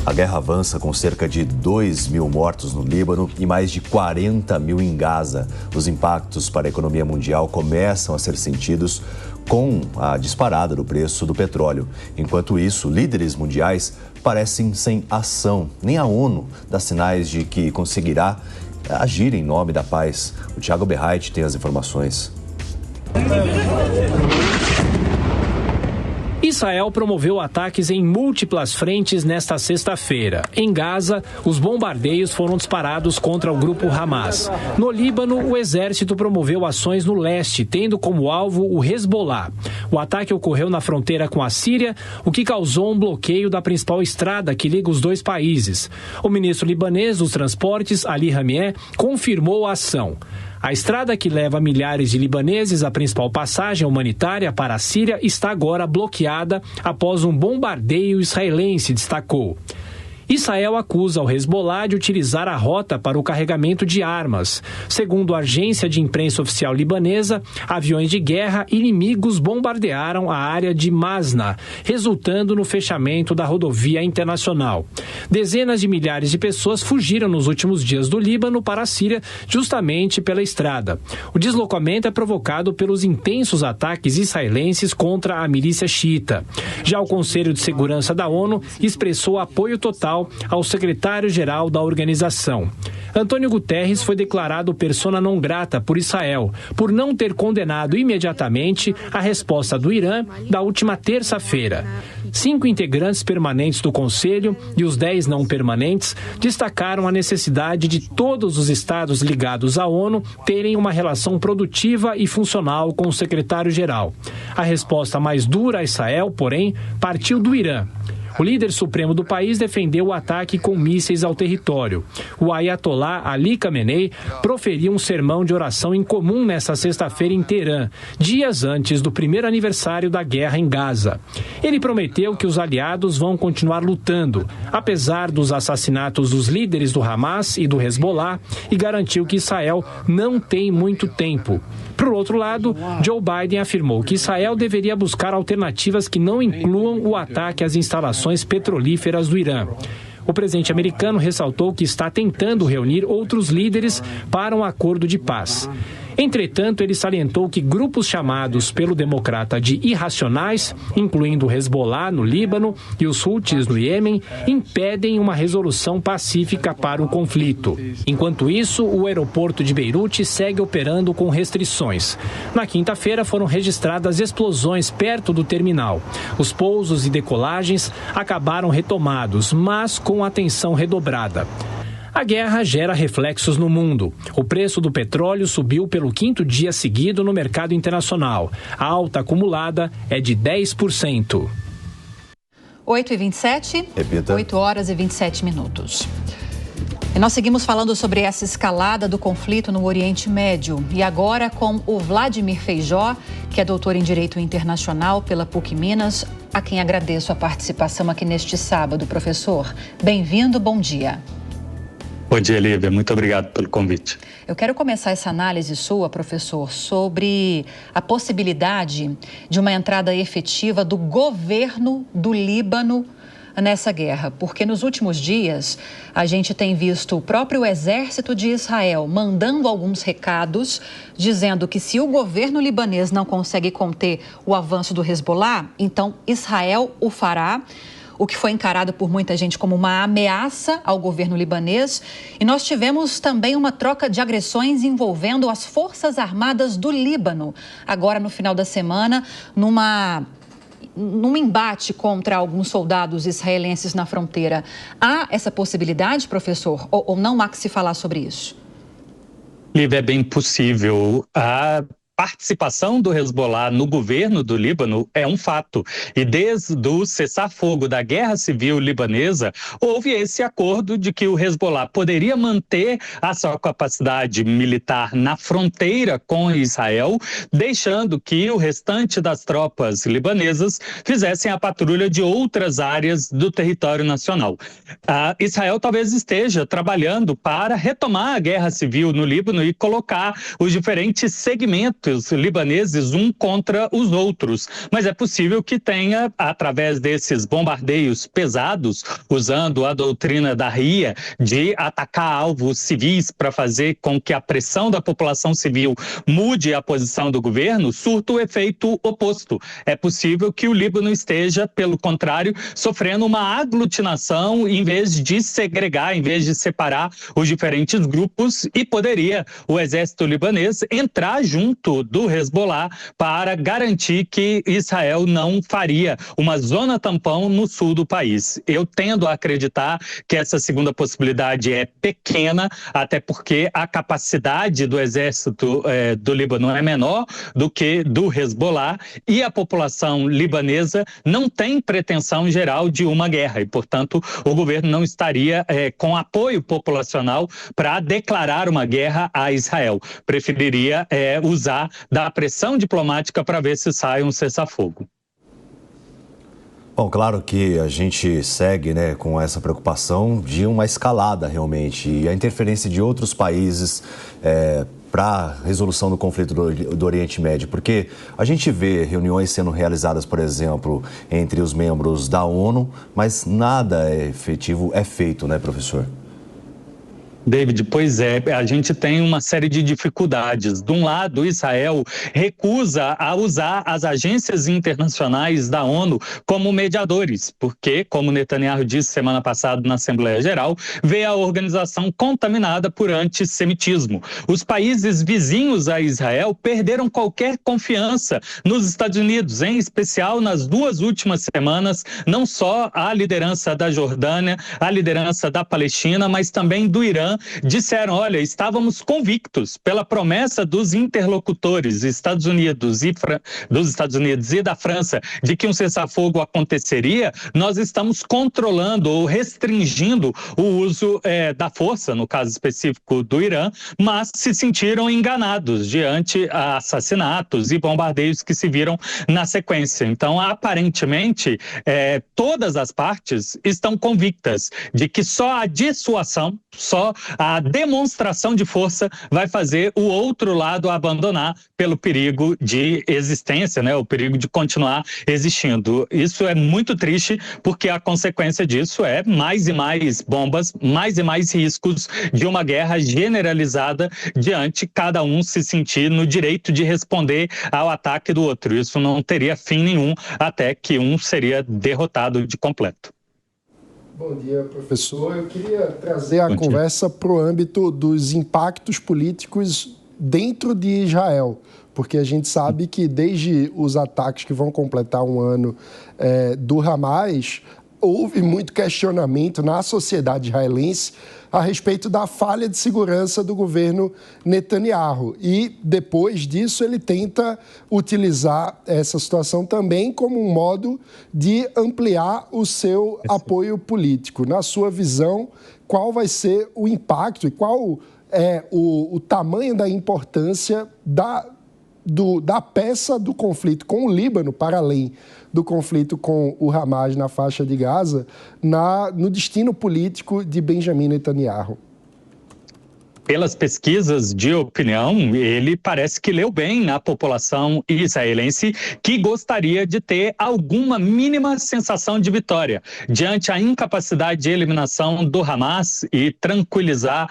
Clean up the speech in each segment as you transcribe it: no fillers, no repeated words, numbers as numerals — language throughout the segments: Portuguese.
A guerra avança com cerca de 2.000 mortos no Líbano e mais de 40 mil em Gaza. Os impactos para a economia mundial começam a ser sentidos com a disparada do preço do petróleo. Enquanto isso, líderes mundiais parecem sem ação. Nem a ONU dá sinais de que conseguirá agir em nome da paz. O Thiago Berrait tem as informações. Israel promoveu ataques em múltiplas frentes nesta sexta-feira. Em Gaza, os bombardeios foram disparados contra o grupo Hamas. No Líbano, o exército promoveu ações no leste, tendo como alvo o Hezbollah. O ataque ocorreu na fronteira com a Síria, o que causou um bloqueio da principal estrada que liga os dois países. O ministro libanês dos Transportes, Ali Ramieh, confirmou a ação. A estrada que leva milhares de libaneses à principal passagem humanitária para a Síria está agora bloqueada após um bombardeio israelense, destacou. Israel acusa o Hezbollah de utilizar a rota para o carregamento de armas. Segundo a agência de imprensa oficial libanesa, aviões de guerra inimigos bombardearam a área de Masna, resultando no fechamento da rodovia internacional. Dezenas de milhares de pessoas fugiram nos últimos dias do Líbano para a Síria, justamente pela estrada. O deslocamento é provocado pelos intensos ataques israelenses contra a milícia xiita. Já o Conselho de Segurança da ONU expressou apoio total ao secretário-geral da organização. Antônio Guterres foi declarado persona non grata por Israel, por não ter condenado imediatamente a resposta do Irã da última terça-feira. 5 integrantes permanentes do Conselho e os 10 não permanentes destacaram a necessidade de todos os estados ligados à ONU terem uma relação produtiva e funcional com o secretário-geral. A resposta mais dura a Israel, porém, partiu do Irã. O líder supremo do país defendeu o ataque com mísseis ao território. O Ayatollah Ali Khamenei proferiu um sermão de oração em comum nesta sexta-feira em Teherã, dias antes do primeiro aniversário da guerra em Gaza. Ele prometeu que os aliados vão continuar lutando, apesar dos assassinatos dos líderes do Hamas e do Hezbollah, e garantiu que Israel não tem muito tempo. Por outro lado, Joe Biden afirmou que Israel deveria buscar alternativas que não incluam o ataque às instalações petrolíferas do Irã. O presidente americano ressaltou que está tentando reunir outros líderes para um acordo de paz. Entretanto, ele salientou que grupos chamados pelo democrata de irracionais, incluindo o Hezbollah no Líbano e os Houthis no Iêmen, impedem uma resolução pacífica para o conflito. Enquanto isso, o aeroporto de Beirute segue operando com restrições. Na quinta-feira foram registradas explosões perto do terminal. Os pousos e decolagens acabaram retomados, mas com atenção redobrada. A guerra gera reflexos no mundo. O preço do petróleo subiu pelo 5º dia seguido no mercado internacional. A alta acumulada é de 10%. 8h27, Repita. 8 horas e 27 minutos. E nós seguimos falando sobre essa escalada do conflito no Oriente Médio. E agora com o Vladimir Feijó, que é doutor em Direito Internacional pela PUC Minas, a quem agradeço a participação aqui neste sábado, professor. Bem-vindo, bom dia. Bom dia, Lívia. Muito obrigado pelo convite. Eu quero começar essa análise sua, professor, sobre a possibilidade de uma entrada efetiva do governo do Líbano nessa guerra, porque nos últimos dias a gente tem visto o próprio exército de Israel mandando alguns recados, dizendo que se o governo libanês não consegue conter o avanço do Hezbollah, então Israel o fará. O que foi encarado por muita gente como uma ameaça ao governo libanês. E nós tivemos também uma troca de agressões envolvendo as Forças Armadas do Líbano, agora no final da semana, num embate contra alguns soldados israelenses na fronteira. Há essa possibilidade, professor, ou não há que se falar sobre isso? Lívia, é bem possível. A participação do Hezbollah no governo do Líbano é um fato. E desde o cessar-fogo da Guerra Civil Libanesa, houve esse acordo de que o Hezbollah poderia manter a sua capacidade militar na fronteira com Israel, deixando que o restante das tropas libanesas fizessem a patrulha de outras áreas do território nacional. Israel talvez esteja trabalhando para retomar a Guerra Civil no Líbano e colocar os diferentes segmentos exércitos libaneses um contra os outros, mas é possível que tenha, através desses bombardeios pesados, usando a doutrina da RIA de atacar alvos civis para fazer com que a pressão da população civil mude a posição do governo, surta o efeito oposto. É possível que o Líbano esteja, pelo contrário, sofrendo uma aglutinação em vez de segregar, em vez de separar os diferentes grupos, e poderia o exército libanês entrar junto do Hezbollah para garantir que Israel não faria uma zona tampão no sul do país. Eu tendo a acreditar que essa segunda possibilidade é pequena, até porque a capacidade do exército do Líbano é menor do que do Hezbollah, e a população libanesa não tem pretensão geral de uma guerra, e, portanto, o governo não estaria com apoio populacional para declarar uma guerra a Israel. Preferiria usar da pressão diplomática para ver se sai um cessar-fogo. Bom, claro que a gente segue, né, com essa preocupação de uma escalada realmente, e a interferência de outros países para a resolução do conflito do Oriente Médio, porque a gente vê reuniões sendo realizadas, por exemplo, entre os membros da ONU, mas nada efetivo é feito, né, professor? David, pois é, a gente tem uma série de dificuldades. De um lado, Israel recusa a usar as agências internacionais da ONU como mediadores, porque, como Netanyahu disse semana passada na Assembleia Geral, vê a organização contaminada por antissemitismo. Os países vizinhos a Israel perderam qualquer confiança nos Estados Unidos, em especial nas 2 últimas semanas, não só a liderança da Jordânia, a liderança da Palestina, mas também do Irã, disseram, olha, estávamos convictos pela promessa dos interlocutores dos Estados Unidos e da França de que um cessar-fogo aconteceria. Nós estamos controlando ou restringindo o uso da força, no caso específico do Irã, mas se sentiram enganados diante a assassinatos e bombardeios que se viram na sequência. Então, aparentemente, todas as partes estão convictas de que só a dissuasão, só a demonstração de força vai fazer o outro lado abandonar pelo perigo de existência, né? O perigo de continuar existindo. Isso é muito triste, porque a consequência disso é mais e mais bombas, mais e mais riscos de uma guerra generalizada diante cada um se sentir no direito de responder ao ataque do outro. Isso não teria fim nenhum até que um seria derrotado de completo. Bom dia, professor. Eu queria trazer a conversa para o âmbito dos impactos políticos dentro de Israel, porque a gente sabe que desde os ataques que vão completar um ano do Hamas, houve muito questionamento na sociedade israelense a respeito da falha de segurança do governo Netanyahu. E, depois disso, ele tenta utilizar essa situação também como um modo de ampliar o seu apoio político. Na sua visão, qual vai ser o impacto e qual é o tamanho da importância da peça do conflito com o Líbano, para além do conflito com o Hamas na faixa de Gaza, no destino político de Benjamin Netanyahu? Pelas pesquisas de opinião, ele parece que leu bem a população israelense, que gostaria de ter alguma mínima sensação de vitória diante a incapacidade de eliminação do Hamas e tranquilizar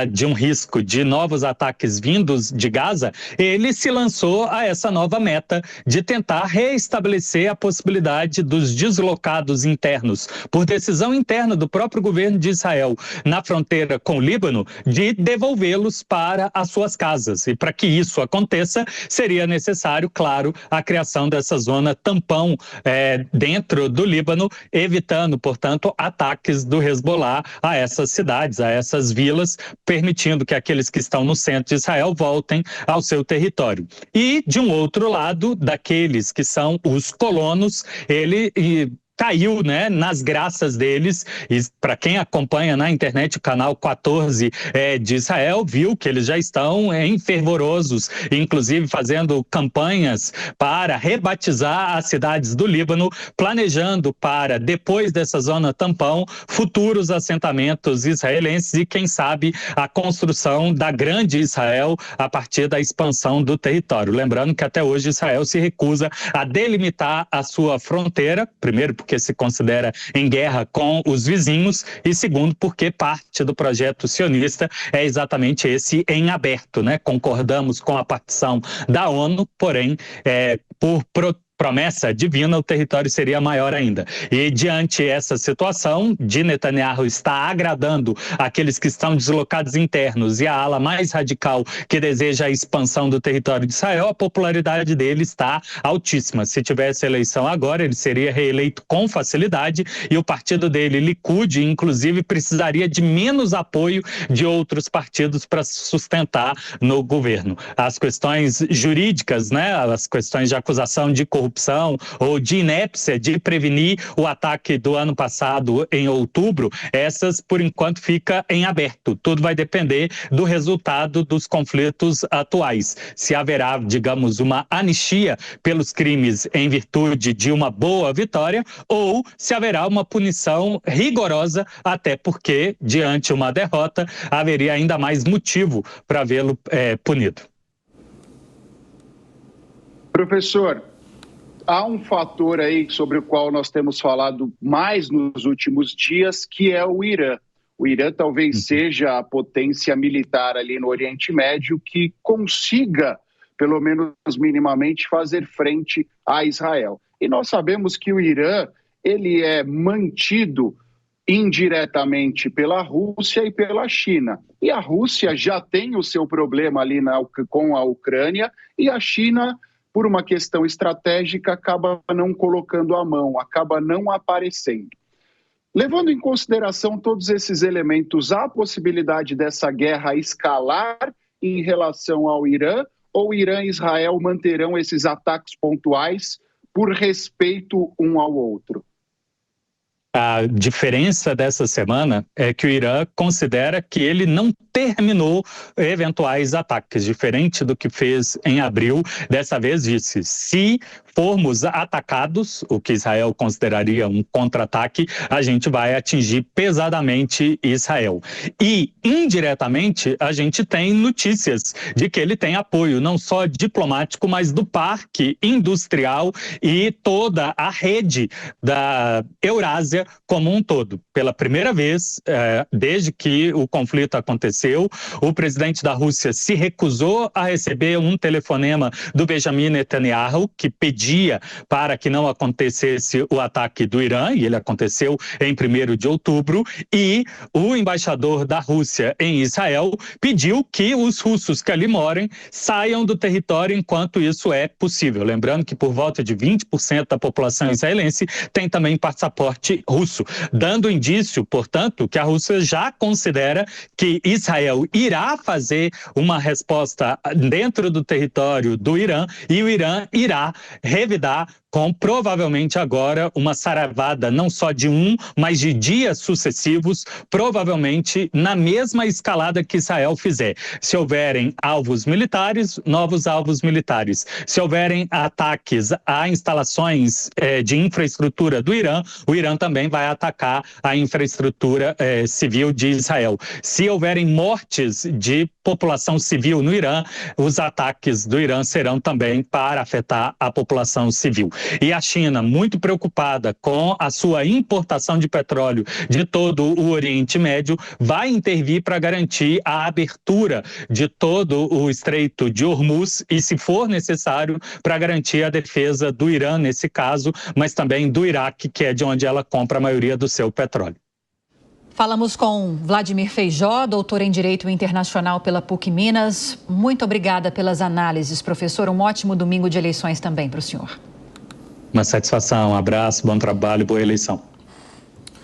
de um risco de novos ataques vindos de Gaza. Ele se lançou a essa nova meta de tentar reestabelecer a possibilidade dos deslocados internos, por decisão interna do próprio governo de Israel, na fronteira com o Líbano, de devolvê-los para as suas casas. E para que isso aconteça, seria necessário, claro, a criação dessa zona tampão dentro do Líbano, evitando, portanto, ataques do Hezbollah a essas cidades, a essas vilas, permitindo que aqueles que estão no centro de Israel voltem ao seu território. E, de um outro lado, daqueles que são os colonos, ele caiu, né, nas graças deles. E para quem acompanha na internet o canal 14 de Israel, viu que eles já estão fervorosos, inclusive fazendo campanhas para rebatizar as cidades do Líbano, planejando para, depois dessa zona tampão, futuros assentamentos israelenses e, quem sabe, a construção da grande Israel a partir da expansão do território. Lembrando que até hoje Israel se recusa a delimitar a sua fronteira, primeiro porque se considera em guerra com os vizinhos e segundo porque parte do projeto sionista é exatamente esse em aberto, né? Concordamos com a partição da ONU, porém, por promessa divina, o território seria maior ainda. E diante essa situação de Netanyahu está agradando aqueles que estão deslocados internos e a ala mais radical que deseja a expansão do território de Israel, a popularidade dele está altíssima. Se tivesse eleição agora, ele seria reeleito com facilidade e o partido dele, Likud, inclusive, precisaria de menos apoio de outros partidos para sustentar no governo. As questões jurídicas, né, as questões de acusação de corrupção ou de inépcia de prevenir o ataque do ano passado em outubro, essas por enquanto fica em aberto. Tudo vai depender do resultado dos conflitos atuais. Se haverá, digamos, uma anistia pelos crimes em virtude de uma boa vitória ou se haverá uma punição rigorosa, até porque, diante uma derrota, haveria ainda mais motivo para vê-lo punido. Professor, há um fator aí sobre o qual nós temos falado mais nos últimos dias, que é o Irã. O Irã talvez seja a potência militar ali no Oriente Médio que consiga, pelo menos minimamente, fazer frente a Israel. E nós sabemos que o Irã, ele é mantido indiretamente pela Rússia e pela China. E a Rússia já tem o seu problema ali com a Ucrânia e a China, por uma questão estratégica, acaba não colocando a mão, acaba não aparecendo. Levando em consideração todos esses elementos, há a possibilidade dessa guerra escalar em relação ao Irã, ou Irã e Israel manterão esses ataques pontuais por respeito um ao outro? A diferença dessa semana é que o Irã considera que ele não terminou eventuais ataques, diferente do que fez em abril. Dessa vez disse, se formos atacados, o que Israel consideraria um contra-ataque, a gente vai atingir pesadamente Israel. E, indiretamente, a gente tem notícias de que ele tem apoio, não só diplomático, mas do parque industrial e toda a rede da Eurásia como um todo. Pela primeira vez, desde que o conflito aconteceu, o presidente da Rússia se recusou a receber um telefonema do Benjamin Netanyahu, que pedia para que não acontecesse o ataque do Irã, e ele aconteceu em 1º de outubro, e o embaixador da Rússia em Israel pediu que os russos que ali morem saiam do território enquanto isso é possível. Lembrando que por volta de 20% da população israelense tem também passaporte russo, dando indício, portanto, que a Rússia já considera que Israel irá fazer uma resposta dentro do território do Irã e o Irã irá revidar com provavelmente agora uma saravada não só de mas de dias sucessivos, provavelmente na mesma escalada que Israel fizer. Se houverem alvos militares, novos alvos militares. Se houverem ataques a instalações de infraestrutura do Irã, o Irã também vai atacar a infraestrutura civil de Israel. Se houverem mortes de população civil no Irã, os ataques do Irã serão também para afetar a população civil. E a China, muito preocupada com a sua importação de petróleo de todo o Oriente Médio, vai intervir para garantir a abertura de todo o Estreito de Hormuz e, se for necessário, para garantir a defesa do Irã nesse caso, mas também do Iraque, que é de onde ela compra a maioria do seu petróleo. Falamos com Vladimir Feijó, doutor em Direito Internacional pela PUC Minas. Muito obrigada pelas análises, professor. Um ótimo domingo de eleições também para o senhor. Uma satisfação, um abraço, bom trabalho, boa eleição.